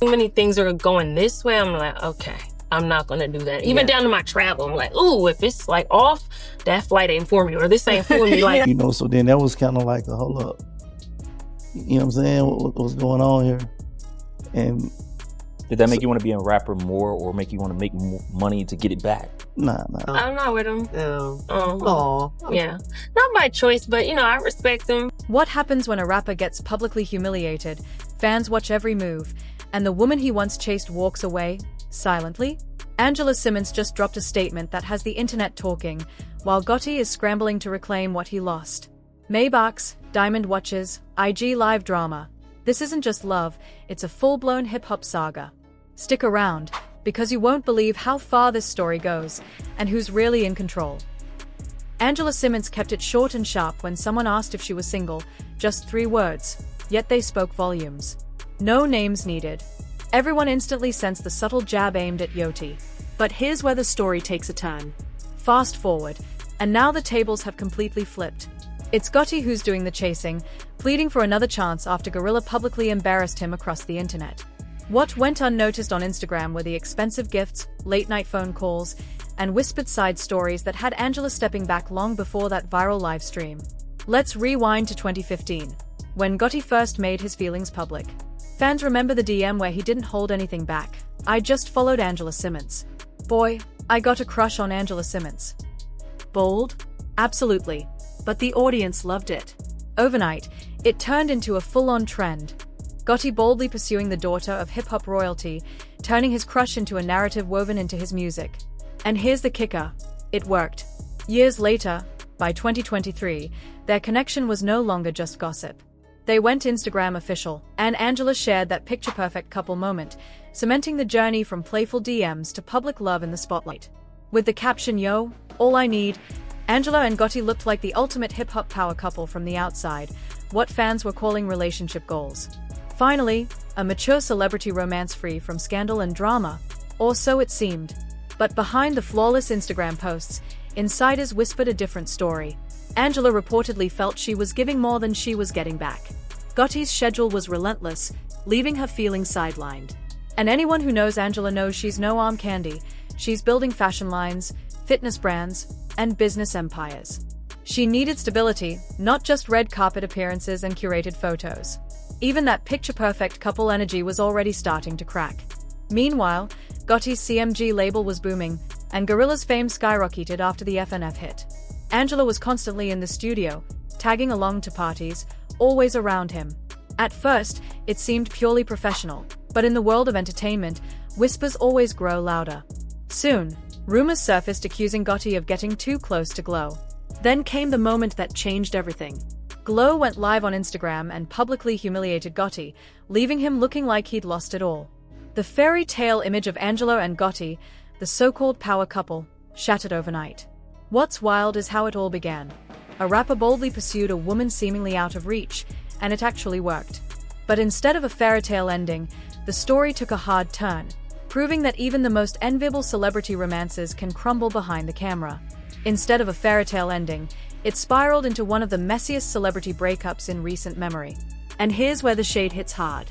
Too many things are going this way. I'm like, okay, I'm not gonna do that. Even down to my travel, I'm like, ooh, if it's like off, that flight ain't for me, or this ain't for me. Like, you know, so then that was kind of like a hold up. You know what I'm saying? What's going on here? And did that make you want to be a rapper more, or make you want to make more money to get it back? Nah. I'm not with him. Oh. Yeah, not by choice, but you know, I respect him. What happens when a rapper gets publicly humiliated? Fans watch every move, and the woman he once chased walks away, silently? Angela Simmons just dropped a statement that has the internet talking, while Gotti is scrambling to reclaim what he lost. Maybachs, diamond watches, IG live drama. This isn't just love, it's a full-blown hip-hop saga. Stick around, because you won't believe how far this story goes, and who's really in control. Angela Simmons kept it short and sharp when someone asked if she was single, just 3 words, yet they spoke volumes. No names needed. Everyone instantly sensed the subtle jab aimed at Gotti. But here's where the story takes a turn. Fast forward, and now the tables have completely flipped. It's Gotti who's doing the chasing, pleading for another chance after GloRilla publicly embarrassed him across the internet. What went unnoticed on Instagram were the expensive gifts, late-night phone calls, and whispered side stories that had Angela stepping back long before that viral live stream. Let's rewind to 2015, when Gotti first made his feelings public. Fans remember the DM where he didn't hold anything back. I just followed Angela Simmons. Boy, I got a crush on Angela Simmons. Bold? Absolutely. But the audience loved it. Overnight, it turned into a full-on trend. Gotti boldly pursuing the daughter of hip-hop royalty, turning his crush into a narrative woven into his music. And here's the kicker. It worked. Years later, by 2023, their connection was no longer just gossip. They went Instagram official, and Angela shared that picture-perfect couple moment, cementing the journey from playful DMs to public love in the spotlight. With the caption, "Yo, all I need," Angela and Gotti looked like the ultimate hip-hop power couple from the outside, what fans were calling relationship goals. Finally, a mature celebrity romance free from scandal and drama, or so it seemed. But behind the flawless Instagram posts, insiders whispered a different story. Angela reportedly felt she was giving more than she was getting back. Gotti's schedule was relentless, leaving her feeling sidelined. And anyone who knows Angela knows she's no arm candy. She's building fashion lines, fitness brands, and business empires. She needed stability, not just red carpet appearances and curated photos. Even that picture-perfect couple energy was already starting to crack. Meanwhile, Gotti's CMG label was booming, and GloRilla's fame skyrocketed after the FNF hit. Angela was constantly in the studio, tagging along to parties, always around him. At first, it seemed purely professional, but in the world of entertainment, whispers always grow louder. Soon, rumors surfaced accusing Gotti of getting too close to Glo. Then came the moment that changed everything. Glo went live on Instagram and publicly humiliated Gotti, leaving him looking like he'd lost it all. The fairy tale image of Angela and Gotti, the so-called power couple, shattered overnight. What's wild is how it all began. A rapper boldly pursued a woman seemingly out of reach, and it actually worked. But instead of a fairy tale ending, the story took a hard turn, proving that even the most enviable celebrity romances can crumble behind the camera. Instead of a fairy tale ending, it spiraled into one of the messiest celebrity breakups in recent memory. And here's where the shade hits hard.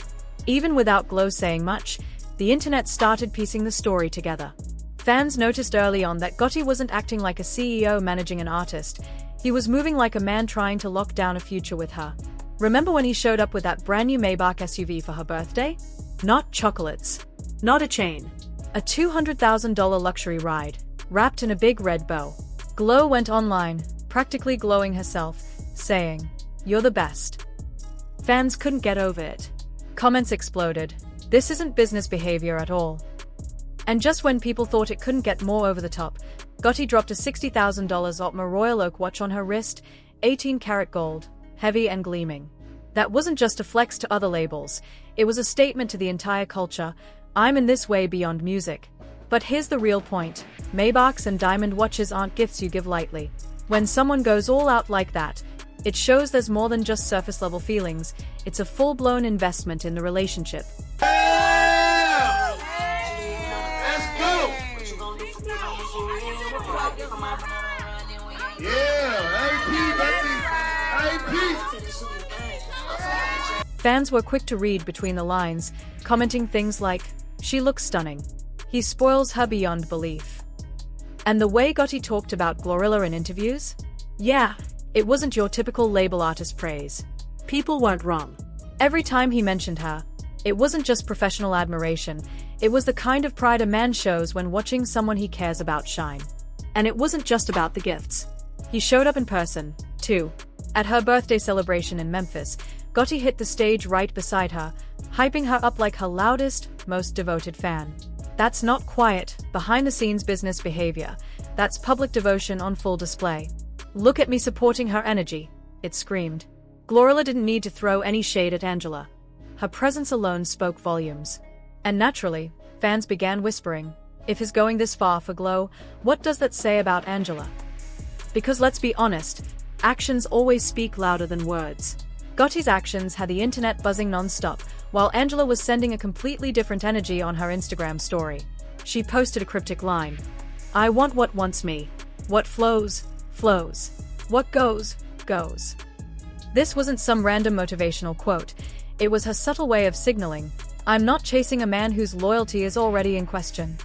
Even without Glo saying much, the internet started piecing the story together. Fans noticed early on that Gotti wasn't acting like a CEO managing an artist. He was moving like a man trying to lock down a future with her. Remember when he showed up with that brand new Maybach SUV for her birthday? Not chocolates. Not a chain. A $200,000 luxury ride, wrapped in a big red bow. Glo went online, practically glowing herself, saying, "You're the best." Fans couldn't get over it. Comments exploded. This isn't business behavior at all. And just when people thought it couldn't get more over the top, Gotti dropped a $60,000 Otma Royal Oak watch on her wrist, 18-karat gold, heavy and gleaming. That wasn't just a flex to other labels, it was a statement to the entire culture: I'm in this way beyond music. But here's the real point: Maybachs and diamond watches aren't gifts you give lightly. When someone goes all out like that, it shows there's more than just surface-level feelings, it's a full-blown investment in the relationship. Fans were quick to read between the lines, commenting things like, "She looks stunning. He spoils her beyond belief." And the way Gotti talked about GloRilla in interviews? Yeah, it wasn't your typical label artist praise. People weren't wrong. Every time he mentioned her, it wasn't just professional admiration, it was the kind of pride a man shows when watching someone he cares about shine. And it wasn't just about the gifts. He showed up in person, too. At her birthday celebration in Memphis, Gotti hit the stage right beside her, hyping her up like her loudest, most devoted fan. That's not quiet, behind-the-scenes business behavior. That's public devotion on full display. "Look at me supporting her energy," it screamed. GloRilla didn't need to throw any shade at Angela. Her presence alone spoke volumes. And naturally, fans began whispering, if he's going this far for Glo, what does that say about Angela? Because let's be honest, actions always speak louder than words. Gotti's actions had the internet buzzing non-stop, while Angela was sending a completely different energy on her Instagram story. She posted a cryptic line. "I want what wants me. What flows, flows. What goes, goes." This wasn't some random motivational quote. It was her subtle way of signaling, "I'm not chasing a man whose loyalty is already in question."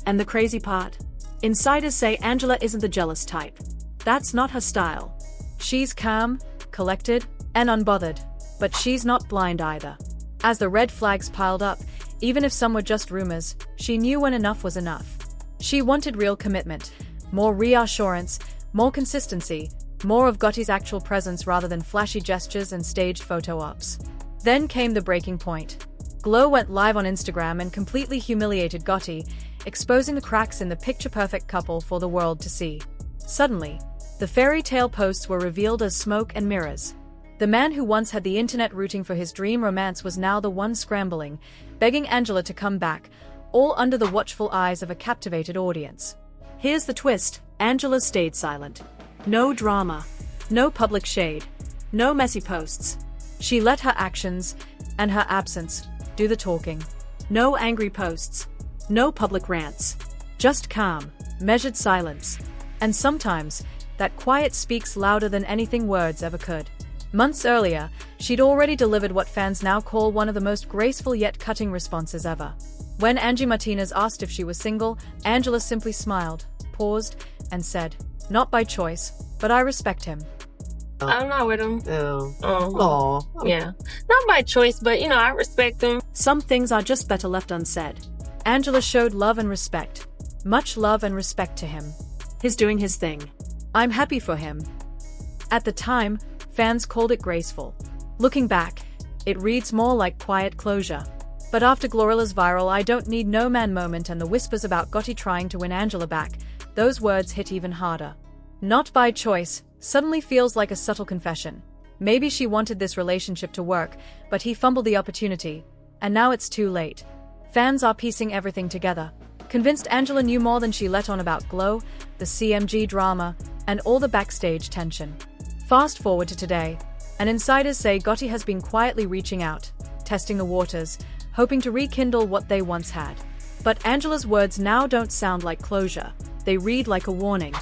And the crazy part? Insiders say Angela isn't the jealous type. That's not her style. She's calm, collected, and unbothered. But she's not blind either. As the red flags piled up, even if some were just rumors, she knew when enough was enough. She wanted real commitment, more reassurance, more consistency, more of Gotti's actual presence rather than flashy gestures and staged photo ops. Then came the breaking point. Glo went live on Instagram and completely humiliated Gotti, exposing the cracks in the picture-perfect couple for the world to see. Suddenly, the fairy tale posts were revealed as smoke and mirrors. The man who once had the internet rooting for his dream romance was now the one scrambling, begging Angela to come back, all under the watchful eyes of a captivated audience. Here's the twist: Angela stayed silent. No drama, no public shade, no messy posts. She let her actions, and her absence, do the talking. No angry posts, no public rants. Just calm, measured silence. And sometimes, that quiet speaks louder than anything words ever could. Months earlier, she'd already delivered what fans now call one of the most graceful yet cutting responses ever. When Angie Martinez asked if she was single, Angela simply smiled, paused, and said, "Not by choice, but I respect him." I'm not with him. Aw. Yeah. Not by choice, but I respect him. Some things are just better left unsaid. Angela showed love and respect. Much love and respect to him. He's doing his thing. I'm happy for him. At the time, fans called it graceful. Looking back, it reads more like quiet closure. But after GloRilla's viral "I don't need no man" moment and the whispers about Gotti trying to win Angela back, those words hit even harder. Not by choice suddenly feels like a subtle confession. Maybe she wanted this relationship to work, but he fumbled the opportunity, and now it's too late. Fans are piecing everything together, convinced Angela knew more than she let on about Glo, the CMG drama, and all the backstage tension. Fast forward to today, and insiders say Gotti has been quietly reaching out, testing the waters, hoping to rekindle what they once had. But Angela's words now don't sound like closure, they read like a warning.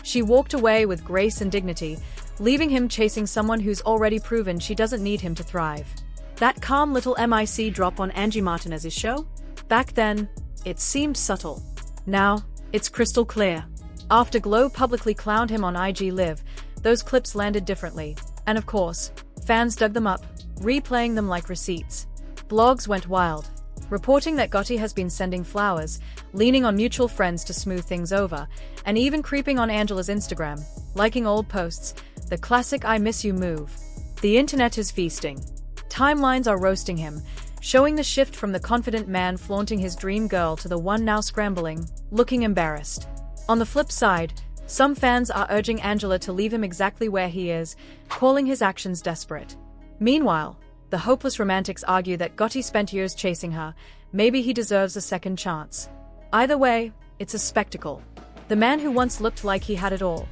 She walked away with grace and dignity, leaving him chasing someone who's already proven she doesn't need him to thrive. That calm little MIC drop on Angie Martinez's show? Back then, it seemed subtle. Now, it's crystal clear. After Glo publicly clowned him on IG Live, those clips landed differently, and of course, fans dug them up, replaying them like receipts. Blogs went wild, reporting that Gotti has been sending flowers, leaning on mutual friends to smooth things over, and even creeping on Angela's Instagram, liking old posts, the classic "I miss you" move. The internet is feasting. Timelines are roasting him, showing the shift from the confident man flaunting his dream girl to the one now scrambling, looking embarrassed. On the flip side, some fans are urging Angela to leave him exactly where he is, calling his actions desperate. Meanwhile, the hopeless romantics argue that Gotti spent years chasing her, maybe he deserves a second chance. Either way, it's a spectacle. The man who once looked like he had it all,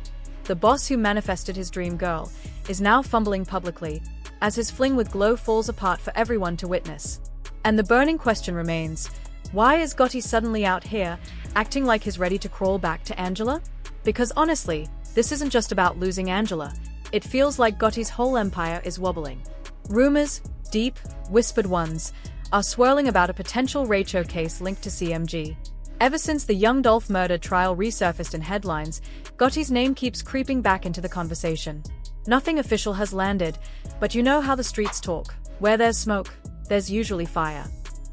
the boss who manifested his dream girl, is now fumbling publicly, as his fling with Glo falls apart for everyone to witness. And the burning question remains, why is Gotti suddenly out here, acting like he's ready to crawl back to Angela? Because honestly, this isn't just about losing Angela, it feels like Gotti's whole empire is wobbling. Rumors, deep, whispered ones, are swirling about a potential Rachel case linked to CMG. Ever since the Young Dolph murder trial resurfaced in headlines, Gotti's name keeps creeping back into the conversation. Nothing official has landed, but you know how the streets talk. Where there's smoke, there's usually fire.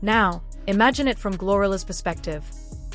Now, imagine it from GloRilla's perspective.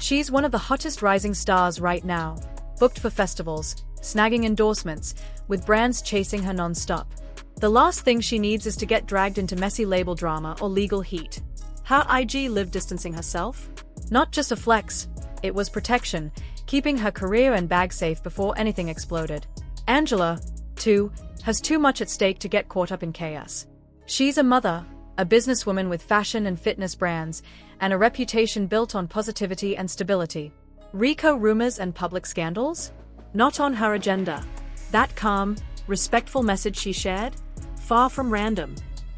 She's one of the hottest rising stars right now, booked for festivals, snagging endorsements, with brands chasing her non-stop. The last thing she needs is to get dragged into messy label drama or legal heat. How IG lived distancing herself? Not just a flex, it was protection, keeping her career and bag safe before anything exploded. Angela, too, has too much at stake to get caught up in chaos. She's a mother, a businesswoman with fashion and fitness brands, and a reputation built on positivity and stability. Rico rumors and public scandals? Not on her agenda. That calm, respectful message she shared? Far from random.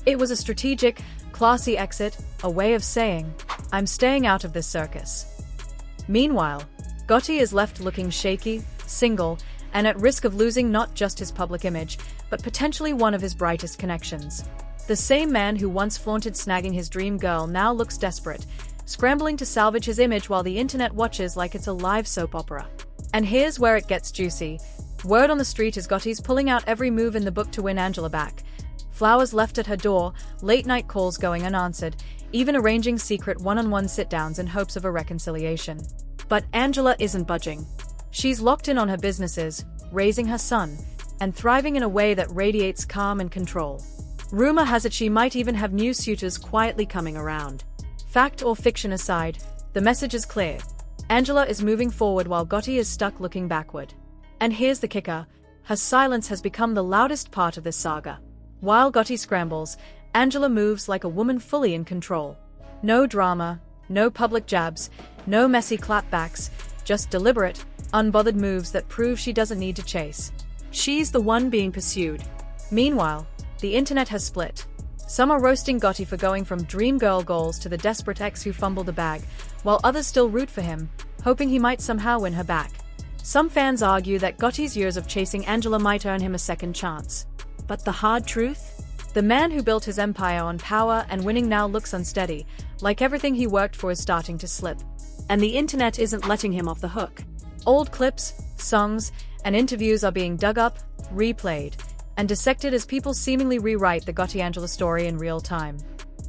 It was a strategic, classy exit, a way of saying, I'm staying out of this circus. Meanwhile, Gotti is left looking shaky, single, and at risk of losing not just his public image, but potentially one of his brightest connections. The same man who once flaunted snagging his dream girl now looks desperate, scrambling to salvage his image while the internet watches like it's a live soap opera. And here's where it gets juicy. Word on the street is Gotti's pulling out every move in the book to win Angela back. Flowers left at her door, late-night calls going unanswered, even arranging secret one-on-one sit-downs in hopes of a reconciliation. But Angela isn't budging. She's locked in on her businesses, raising her son, and thriving in a way that radiates calm and control. Rumor has it she might even have new suitors quietly coming around. Fact or fiction aside, the message is clear. Angela is moving forward while Gotti is stuck looking backward. And here's the kicker, her silence has become the loudest part of this saga. While Gotti scrambles, Angela moves like a woman fully in control. No drama, no public jabs, no messy clapbacks, just deliberate, unbothered moves that prove she doesn't need to chase. She's the one being pursued. Meanwhile, the internet has split. Some are roasting Gotti for going from dream girl goals to the desperate ex who fumbled the bag, while others still root for him, hoping he might somehow win her back. Some fans argue that Gotti's years of chasing Angela might earn him a second chance. But the hard truth? The man who built his empire on power and winning now looks unsteady, like everything he worked for is starting to slip. And the internet isn't letting him off the hook. Old clips, songs, and interviews are being dug up, replayed, and dissected as people seemingly rewrite the Gotti-Angela story in real time.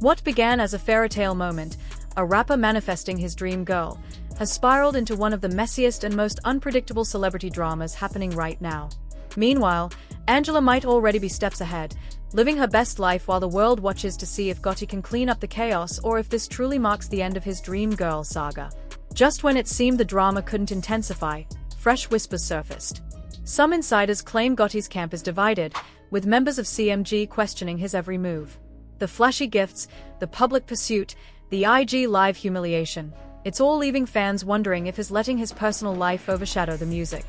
What began as a fairy tale moment, a rapper manifesting his dream girl, has spiraled into one of the messiest and most unpredictable celebrity dramas happening right now. Meanwhile, Angela might already be steps ahead, living her best life while the world watches to see if Gotti can clean up the chaos or if this truly marks the end of his dream girl saga. Just when it seemed the drama couldn't intensify, fresh whispers surfaced. Some insiders claim Gotti's camp is divided, with members of CMG questioning his every move. The flashy gifts, the public pursuit, the IG live humiliation. It's all leaving fans wondering if he's letting his personal life overshadow the music.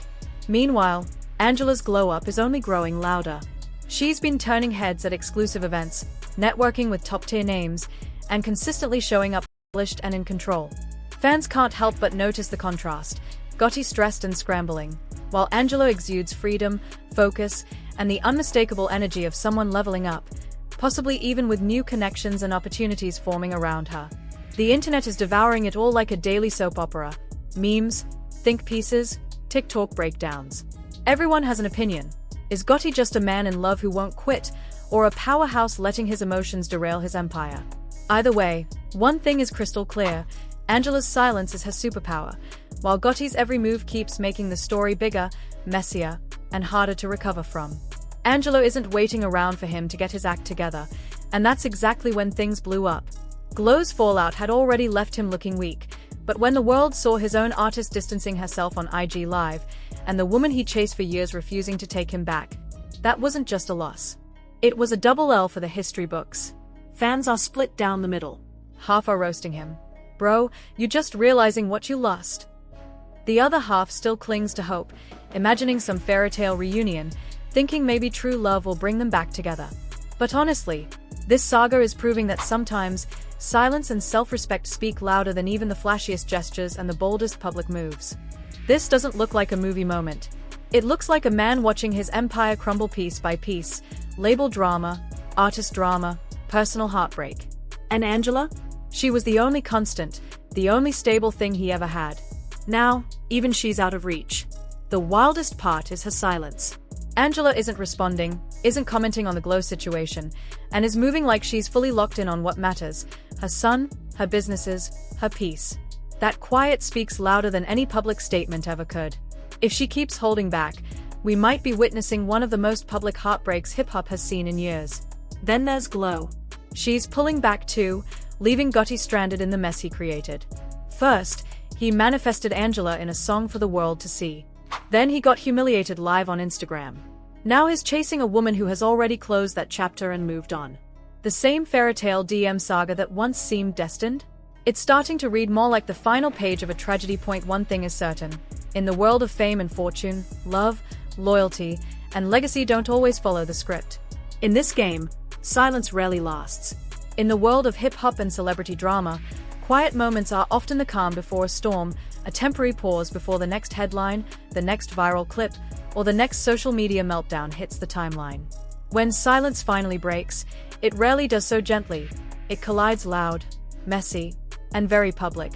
Meanwhile, Angela's glow-up is only growing louder. She's been turning heads at exclusive events, networking with top-tier names, and consistently showing up polished and in control. Fans can't help but notice the contrast. Gotti stressed and scrambling, while Angela exudes freedom, focus, and the unmistakable energy of someone leveling up, possibly even with new connections and opportunities forming around her. The internet is devouring it all like a daily soap opera. Memes, think pieces, TikTok breakdowns. Everyone has an opinion. Is Gotti just a man in love who won't quit, or a powerhouse letting his emotions derail his empire? Either way, one thing is crystal clear. Angela's silence is her superpower, while Gotti's every move keeps making the story bigger, messier, and harder to recover from. Angela isn't waiting around for him to get his act together, and that's exactly when things blew up. Glow's fallout had already left him looking weak, but when the world saw his own artist distancing herself on IG Live, and the woman he chased for years refusing to take him back, that wasn't just a loss. It was a double L for the history books. Fans are split down the middle. Half are roasting him. Bro, you just realizing what you lost. The other half still clings to hope, imagining some fairy tale reunion, thinking maybe true love will bring them back together. But honestly, this saga is proving that sometimes, silence and self-respect speak louder than even the flashiest gestures and the boldest public moves. This doesn't look like a movie moment. It looks like a man watching his empire crumble piece by piece, label drama, artist drama, personal heartbreak. And Angela? She was the only constant, the only stable thing he ever had. Now, even she's out of reach. The wildest part is her silence. Angela isn't responding, isn't commenting on the Glow situation, and is moving like she's fully locked in on what matters: her son, her businesses, her peace. That quiet speaks louder than any public statement ever could. If she keeps holding back, we might be witnessing one of the most public heartbreaks hip-hop has seen in years. Then there's Glow. She's pulling back too, leaving Gotti stranded in the mess he created. First, he manifested Angela in a song for the world to see. Then he got humiliated live on Instagram. Now he's chasing a woman who has already closed that chapter and moved on. The same fairytale DM saga that once seemed destined? It's starting to read more like the final page of a tragedy. One thing is certain. In the world of fame and fortune, love, loyalty, and legacy don't always follow the script. In this game, silence rarely lasts. In the world of hip-hop and celebrity drama, quiet moments are often the calm before a storm, a temporary pause before the next headline, the next viral clip, or the next social media meltdown hits the timeline. When silence finally breaks, it rarely does so gently. It collides loud, messy, and very public.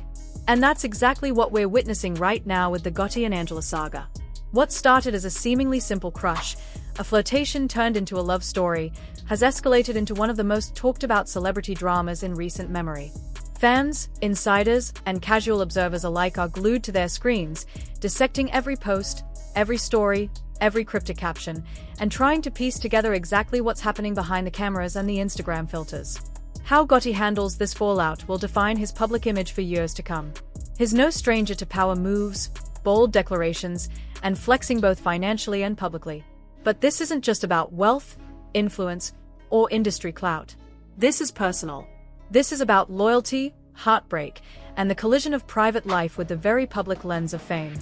And that's exactly what we're witnessing right now with the Gotti and Angela saga. What started as a seemingly simple crush, a flirtation turned into a love story, has escalated into one of the most talked about celebrity dramas in recent memory. Fans, insiders, and casual observers alike are glued to their screens, dissecting every post, every story, every cryptic caption, and trying to piece together exactly what's happening behind the cameras and the Instagram filters. How Gotti handles this fallout will define his public image for years to come. He's no stranger to power moves, bold declarations, and flexing both financially and publicly. But this isn't just about wealth, influence, or industry clout. This is personal. This is about loyalty, heartbreak, and the collision of private life with the very public lens of fame.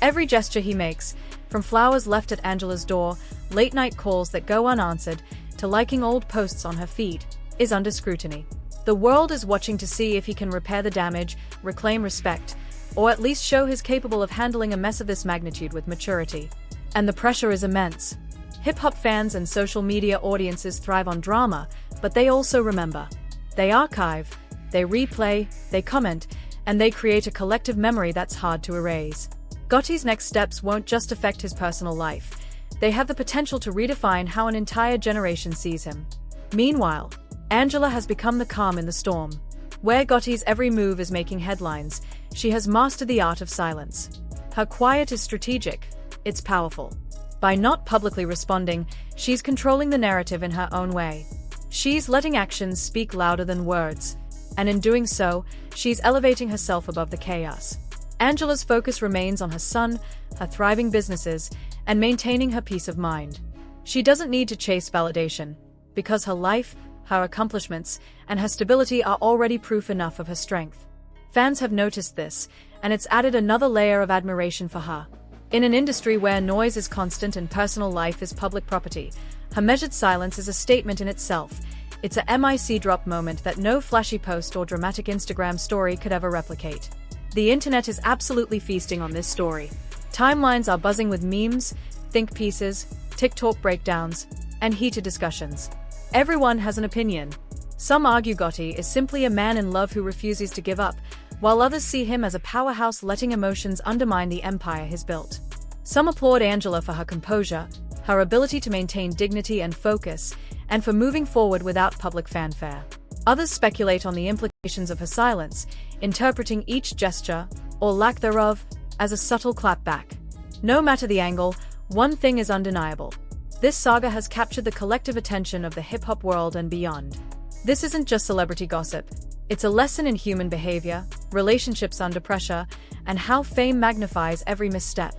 Every gesture he makes, from flowers left at Angela's door, late-night calls that go unanswered, to liking old posts on her feed, is under scrutiny. The world is watching to see if he can repair the damage, reclaim respect, or at least show he's capable of handling a mess of this magnitude with maturity. And the pressure is immense. Hip-hop fans and social media audiences thrive on drama, but they also remember. They archive, they replay, they comment, and they create a collective memory that's hard to erase. Gotti's next steps won't just affect his personal life. They have the potential to redefine how an entire generation sees him. Meanwhile, Angela has become the calm in the storm. Where Gotti's every move is making headlines, she has mastered the art of silence. Her quiet is strategic, it's powerful. By not publicly responding, she's controlling the narrative in her own way. She's letting actions speak louder than words, and in doing so, she's elevating herself above the chaos. Angela's focus remains on her son, her thriving businesses, and maintaining her peace of mind. She doesn't need to chase validation, because her life, her accomplishments, and her stability are already proof enough of her strength. Fans have noticed this, and it's added another layer of admiration for her. In an industry where noise is constant and personal life is public property, her measured silence is a statement in itself. It's a mic drop moment that no flashy post or dramatic Instagram story could ever replicate. The internet is absolutely feasting on this story. Timelines are buzzing with memes, think pieces, TikTok breakdowns, and heated discussions. Everyone has an opinion. Some argue Gotti is simply a man in love who refuses to give up, while others see him as a powerhouse letting emotions undermine the empire he's built. Some applaud Angela for her composure, her ability to maintain dignity and focus, and for moving forward without public fanfare. Others speculate on the implications of her silence, interpreting each gesture, or lack thereof, as a subtle clapback. No matter the angle, one thing is undeniable. This saga has captured the collective attention of the hip-hop world and beyond. This isn't just celebrity gossip. It's a lesson in human behavior, relationships under pressure, and how fame magnifies every misstep.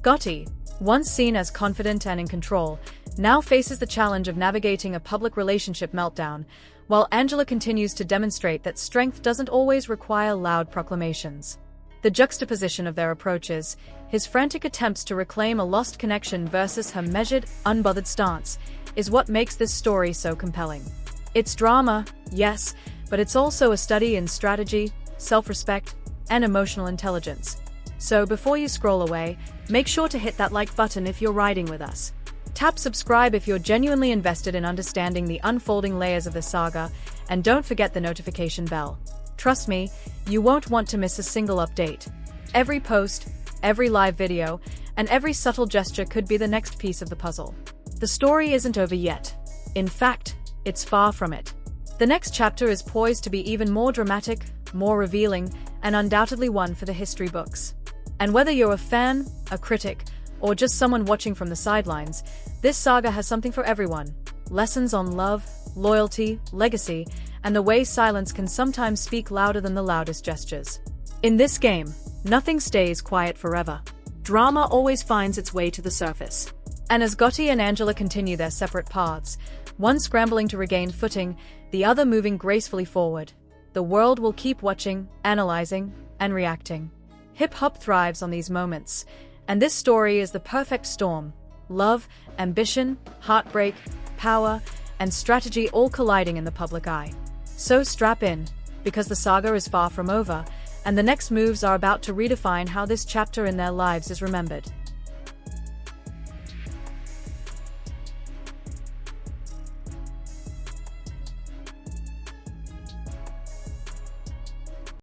Gotti, once seen as confident and in control, now faces the challenge of navigating a public relationship meltdown, while Angela continues to demonstrate that strength doesn't always require loud proclamations. The juxtaposition of their approaches, his frantic attempts to reclaim a lost connection versus her measured, unbothered stance, is what makes this story so compelling. It's drama, yes, but it's also a study in strategy, self-respect, and emotional intelligence. So before you scroll away, make sure to hit that like button if you're riding with us. Tap subscribe if you're genuinely invested in understanding the unfolding layers of the saga, and don't forget the notification bell. Trust me, you won't want to miss a single update. Every post, every live video, and every subtle gesture could be the next piece of the puzzle. The story isn't over yet. In fact, it's far from it. The next chapter is poised to be even more dramatic, more revealing, and undoubtedly one for the history books. And whether you're a fan, a critic, or just someone watching from the sidelines, this saga has something for everyone. Lessons on love, loyalty, legacy, and the way silence can sometimes speak louder than the loudest gestures. In this game, nothing stays quiet forever. Drama always finds its way to the surface. And as Gotti and Angela continue their separate paths, one scrambling to regain footing, the other moving gracefully forward, the world will keep watching, analyzing, and reacting. Hip-hop thrives on these moments, and this story is the perfect storm. Love, ambition, heartbreak, power, and strategy all colliding in the public eye. So strap in, because the saga is far from over, and the next moves are about to redefine how this chapter in their lives is remembered.